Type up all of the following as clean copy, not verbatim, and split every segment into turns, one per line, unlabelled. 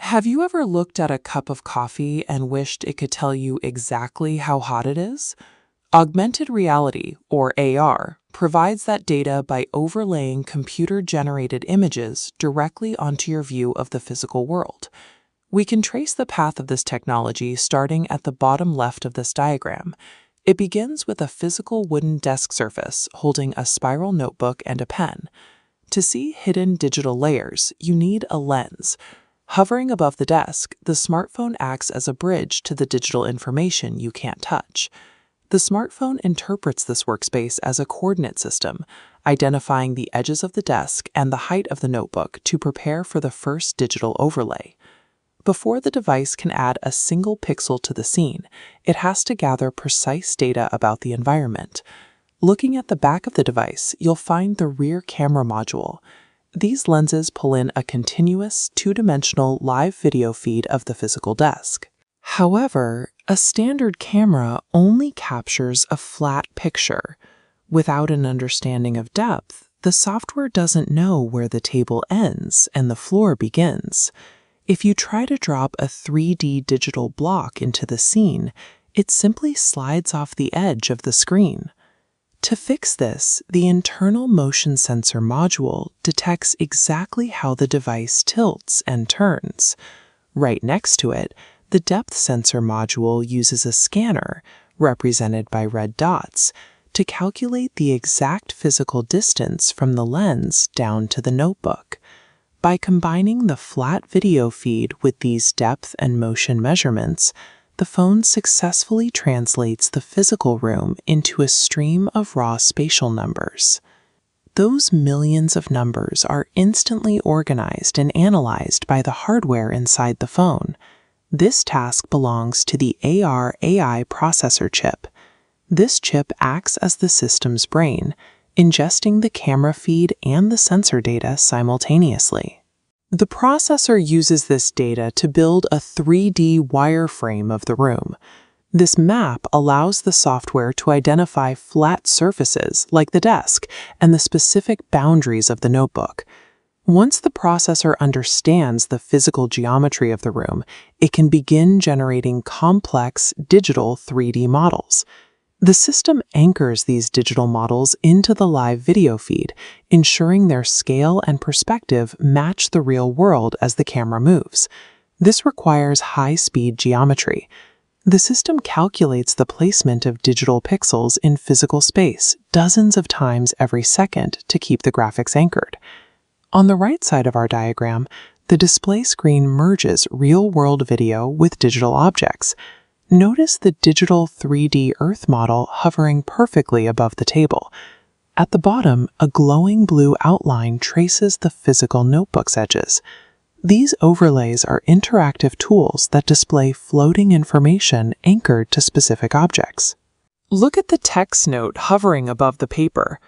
Have you ever looked at a cup of coffee and wished it could tell you exactly how hot it is? Augmented reality, or AR, provides that data by overlaying computer-generated images directly onto your view of the physical world. We can trace the path of this technology starting at the bottom left of this diagram. It begins with a physical wooden desk surface holding a spiral notebook and a pen. To see hidden digital layers, you need a lens. Hovering above the desk, the smartphone acts as a bridge to the digital information you can't touch. The smartphone interprets this workspace as a coordinate system, identifying the edges of the desk and the height of the notebook to prepare for the first digital overlay. Before the device can add a single pixel to the scene, it has to gather precise data about the environment. Looking at the back of the device, you'll find the rear camera module. These lenses pull in a continuous, two-dimensional live video feed of the physical desk. However, a standard camera only captures a flat picture. Without an understanding of depth, the software doesn't know where the table ends and the floor begins. If you try to drop a 3D digital block into the scene, it simply slides off the edge of the screen. To fix this, the internal motion sensor module detects exactly how the device tilts and turns. Right next to it, the depth sensor module uses a scanner, represented by red dots, to calculate the exact physical distance from the lens down to the notebook. By combining the flat video feed with these depth and motion measurements, the phone successfully translates the physical room into a stream of raw spatial numbers. Those millions of numbers are instantly organized and analyzed by the hardware inside the phone. This task belongs to the AR/AI processor chip. This chip acts as the system's brain, ingesting the camera feed and the sensor data simultaneously. The processor uses this data to build a 3D wireframe of the room. This map allows the software to identify flat surfaces, like the desk, and the specific boundaries of the notebook. Once the processor understands the physical geometry of the room, it can begin generating complex digital 3D models. The system anchors these digital models into the live video feed, ensuring their scale and perspective match the real world as the camera moves. This requires high-speed geometry. The system calculates the placement of digital pixels in physical space dozens of times every second to keep the graphics anchored. On the right side of our diagram, the display screen merges real-world video with digital objects. Notice the digital 3D Earth model hovering perfectly above the table. At the bottom, a glowing blue outline traces the physical notebook's edges. These overlays are interactive tools that display floating information anchored to specific objects. Look at the text note hovering above the paper.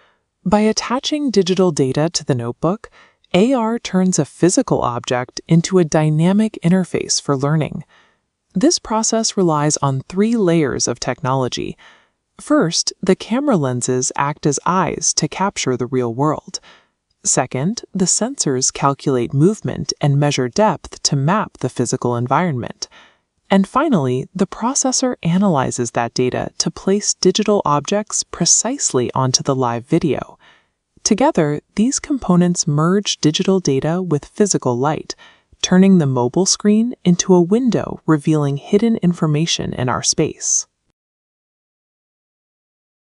By attaching digital data to the notebook, AR turns a physical object into a dynamic interface for learning. This process relies on 3 layers of technology. First, the camera lenses act as eyes to capture the real world. Second, the sensors calculate movement and measure depth to map the physical environment. And finally, the processor analyzes that data to place digital objects precisely onto the live video. Together, these components merge digital data with physical light, turning the mobile screen into a window revealing hidden information in our space.